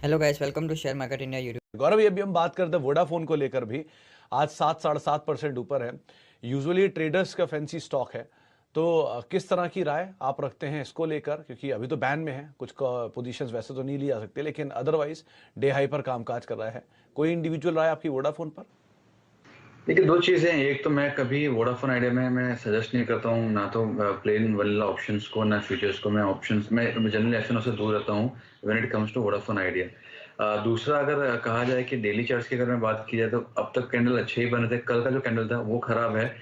Hello guys, welcome to share market India YouTube. Gaurav, ये अभी हम बात करते हैं वोडाफोन को लेकर भी। आज 7-7.5% ऊपर है। यूजुअली ट्रेडर्स का फैंसी स्टॉक है, तो किस तरह की राय आप रखते हैं इसको लेकर? क्योंकि अभी तो बैन में है, कुछ पोजीशंस वैसे तो नहीं ली जा सकते, लेकिन अदरवाइज डे हाई पर कामकाज कर रहा है। कोई इंडिविजुअल राय आपकी वोडाफोन पर? देखिए, 2 चीज़ें हैं। एक तो मैं कभी वोडाफोन आइडिया में मैं सजेस्ट नहीं करता हूँ, ना तो प्लेन वनीला ऑप्शंस को, ना फ्यूचर्स को। मैं ऑप्शंस में जनरली एक्शनों से दूर रहता हूँ when it comes to Vodafone Idea. दूसरा, अगर कहा जाए कि डेली चार्ट्स की अगर मैं बात की जाए, तो अब तक कैंडल अच्छे ही बने थे। कल का जो कैंडल था वो खराब है।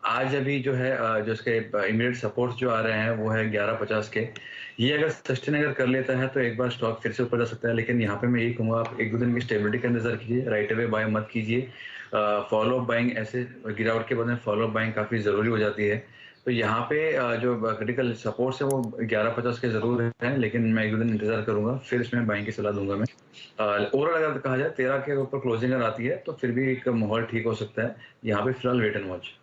आज अभी जो है जो इसके इमीडिएट सपोर्ट्स जो आ रहे हैं वो है 1150 के। ये अगर सस्टेन अगर कर लेता है तो एक बार स्टॉक फिर से ऊपर जा सकता है, लेकिन यहाँ पे मैं यही कहूँगा, आप 1-2 दिन की स्टेबिलिटी का इंतजार कीजिए, राइट अवे बाय मत कीजिए। फॉलो अप बाइंग, ऐसे गिरावट के बाद में फॉलो अप बाइंग काफ़ी ज़रूरी हो जाती है। तो यहाँ पे जो क्रिटिकल सपोर्ट्स है वो 1150 के ज़रूर हैं, लेकिन मैं 1-2 दिन इंतजार करूंगा, फिर इसमें बाइंग की सलाह दूंगा मैं। ओवरऑल अगर कहा जाए 13 के ऊपर क्लोजिंग अगर आती है तो फिर भी एक माहौल ठीक हो सकता है। यहाँ पे फिलहाल वेट एंड वॉच।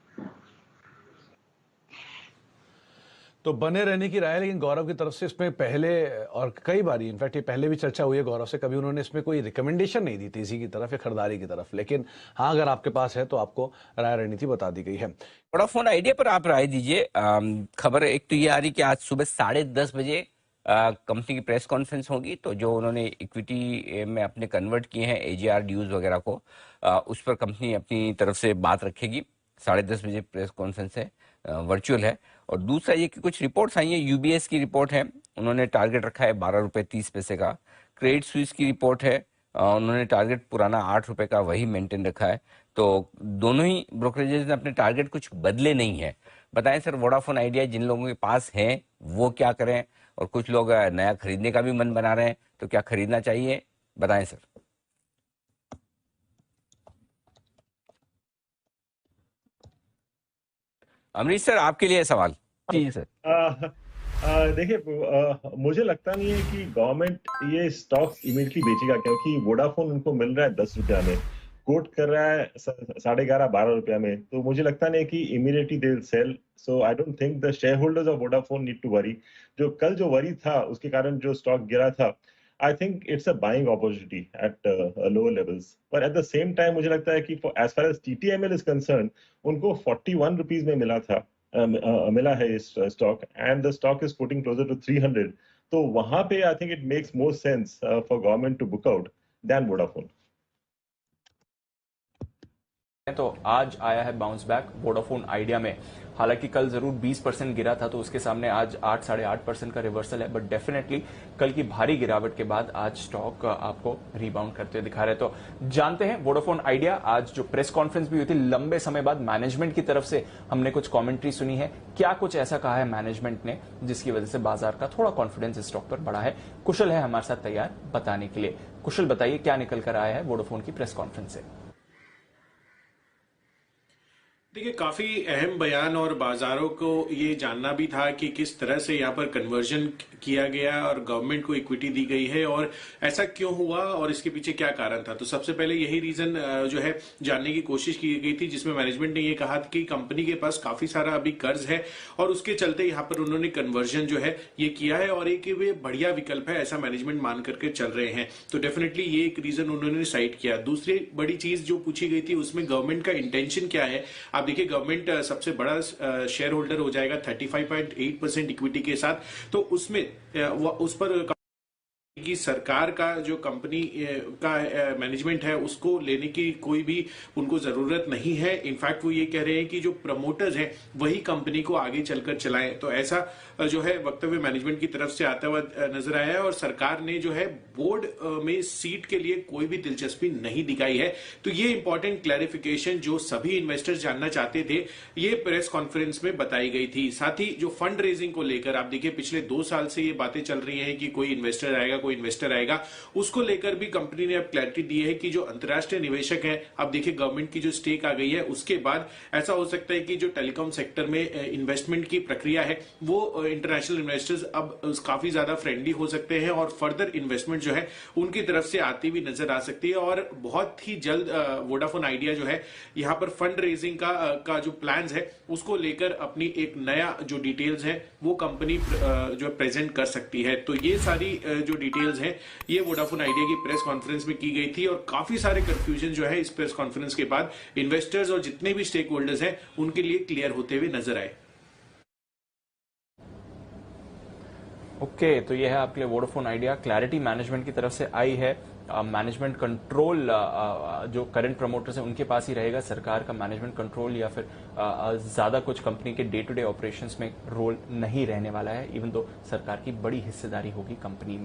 तो बने रहने की राय है, लेकिन गौरव की तरफ से इसमें पहले और कई बार, इनफैक्ट ये पहले भी चर्चा हुई है गौरव से, कभी उन्होंने इसमें कोई रिकमेंडेशन नहीं दी तेजी की तरफ या खरीदारी की तरफ। लेकिन हाँ, अगर आपके पास है तो आपको राय रणनीति बता दी गई है। वोडाफोन आइडिया पर आप राय दीजिए। खबर एक तो ये आ रही कि आज सुबह 10:30 बजे कंपनी की प्रेस कॉन्फ्रेंस होगी, तो जो उन्होंने इक्विटी में अपने कन्वर्ट किए हैं एजीआर ड्यूज वगैरह को, उस पर कंपनी अपनी तरफ से बात रखेगी। 10:30 बजे प्रेस कॉन्फ्रेंस है, वर्चुअल है। और दूसरा ये कि कुछ रिपोर्ट्स आई हैं, यूबीएस की रिपोर्ट है, उन्होंने टारगेट रखा है 12.30 रुपये का। क्रेडिट स्विस की रिपोर्ट है, उन्होंने टारगेट पुराना 8 रुपये का वही मेंटेन रखा है। तो दोनों ही ब्रोकरेजेस ने अपने टारगेट कुछ बदले नहीं है। बताएं सर, वोडाफोन आइडिया जिन लोगों के पास है वो क्या करें? और कुछ लोग नया खरीदने का भी मन बना रहे हैं, तो क्या खरीदना चाहिए? बताएं सर। अमरीश सर, आपके लिए सवाल। जी सर। देखिए, मुझे लगता नहीं है कि गवर्नमेंट ये स्टॉक इमीडिएटली बेचेगा, क्योंकि वोडाफोन उनको मिल रहा है 10 रुपया में, कोट कर रहा है 11.5-12 रुपया में। तो मुझे लगता नहीं कि immediately they will sell. So I don't think the shareholders of Vodafone need to worry. जो कल जो वरी था उसके कारण जो स्टॉक गिरा था, I think it's a buying opportunity at lower levels. पर एट द सेम टाइम मुझे लगता है कि as far as TTML is concern, उनको 41 रुपीज में मिला था, मिला है इस stock, and the stock is quoting closer to 300। तो वहां पे I think it makes more sense for government to book out than Vodafone. तो आज आया है बाउंस बैक वोडाफोन आइडिया में। हालांकि कल जरूर 20% गिरा था, तो उसके सामने आज 8-8.5% का रिवर्सल है, बट डेफिनेटली कल की भारी गिरावट के बाद आज स्टॉक आपको रिबाउंड करते दिखा रहे। तो जानते हैं वोडाफोन आइडिया, आज जो प्रेस कॉन्फ्रेंस भी हुई थी लंबे समय बाद, मैनेजमेंट की तरफ से हमने कुछ कॉमेंट्री सुनी है। क्या कुछ ऐसा कहा है मैनेजमेंट ने जिसकी वजह से बाजार का थोड़ा कॉन्फिडेंस स्टॉक पर बढ़ा है? कुशल है हमारे साथ तैयार बताने के लिए। कुशल, बताइए क्या निकल कर आया है वोडाफोन की प्रेस कॉन्फ्रेंस से? देखिए, काफी अहम बयान, और बाजारों को ये जानना भी था कि किस तरह से यहाँ पर कन्वर्जन किया गया और गवर्नमेंट को इक्विटी दी गई है, और ऐसा क्यों हुआ और इसके पीछे क्या कारण था। तो सबसे पहले यही रीजन जो है जानने की कोशिश की गई थी, जिसमें मैनेजमेंट ने ये कहा कि कंपनी के पास काफी सारा अभी कर्ज है और उसके चलते यहाँ पर उन्होंने कन्वर्जन जो है ये किया है, और एक वे बढ़िया विकल्प है ऐसा मैनेजमेंट मान करके चल रहे हैं। तो डेफिनेटली ये एक रीजन उन्होंने साइट किया। दूसरी बड़ी चीज जो पूछी गई थी उसमें गवर्नमेंट का इंटेंशन क्या है। आप देखिए, गवर्नमेंट सबसे बड़ा शेयर होल्डर हो जाएगा 35.8% इक्विटी के साथ, तो उसमें उस पर कि सरकार का जो कंपनी का मैनेजमेंट है उसको लेने की कोई भी उनको जरूरत नहीं है। इनफैक्ट वो ये कह रहे हैं कि जो प्रमोटर्स हैं वही कंपनी को आगे चलकर चलाएं। तो ऐसा जो है वक्तव्य मैनेजमेंट की तरफ से आता हुआ नजर आया है, और सरकार ने जो है बोर्ड में सीट के लिए कोई भी दिलचस्पी नहीं दिखाई है। तो ये इंपॉर्टेंट क्लैरिफिकेशन जो सभी इन्वेस्टर्स जानना चाहते थे, ये प्रेस कॉन्फ्रेंस में बताई गई थी। साथ ही जो फंड रेजिंग को लेकर आप देखिए पिछले 2 साल से ये बातें चल रही हैं कि कोई इन्वेस्टर आएगा, उसको लेकर भी कंपनी ने अब क्लैरिटी दी है कि जो अंतर्राष्ट्रीय निवेशक है, अब देखिए गवर्नमेंट की जो स्टेक आ गई है, उसके बाद ऐसा हो सकता है कि जो टेलीकॉम सेक्टर में इन्वेस्टमेंट की प्रक्रिया है वो इंटरनेशनल इन्वेस्टर्स अब काफी ज्यादा फ्रेंडली हो सकते हैं और फर्दर इन्वेस्टमेंट जो है उनकी तरफ से आती हुई नजर आ सकती है। और बहुत ही जल्द वोडाफोन आइडिया जो है यहाँ पर फंड रेजिंग का जो प्लान्स है उसको लेकर अपनी एक नया जो डिटेल्स है वो कंपनी जो प्रेजेंट कर सकती है। तो ये सारी जो डिटेल्स हैं ये वोडाफोन आइडिया की प्रेस कॉन्फ्रेंस में की गई थी और काफी सारे कंफ्यूजन जो है इस प्रेस कॉन्फ्रेंस के बाद इन्वेस्टर्स और जितने भी स्टेक होल्डर्स हैं उनके लिए क्लियर होते हुए नजर आए। ओके, तो ये है आपके लिए वोडाफोन आइडिया। क्लैरिटी मैनेजमेंट की तरफ से आई है। मैनेजमेंट कंट्रोल जो करंट प्रमोटर्स हैं उनके पास ही रहेगा। सरकार का मैनेजमेंट कंट्रोल या फिर ज्यादा कुछ कंपनी के डे टू डे ऑपरेशंस में रोल नहीं रहने वाला है, इवन दो सरकार की बड़ी हिस्सेदारी होगी कंपनी में।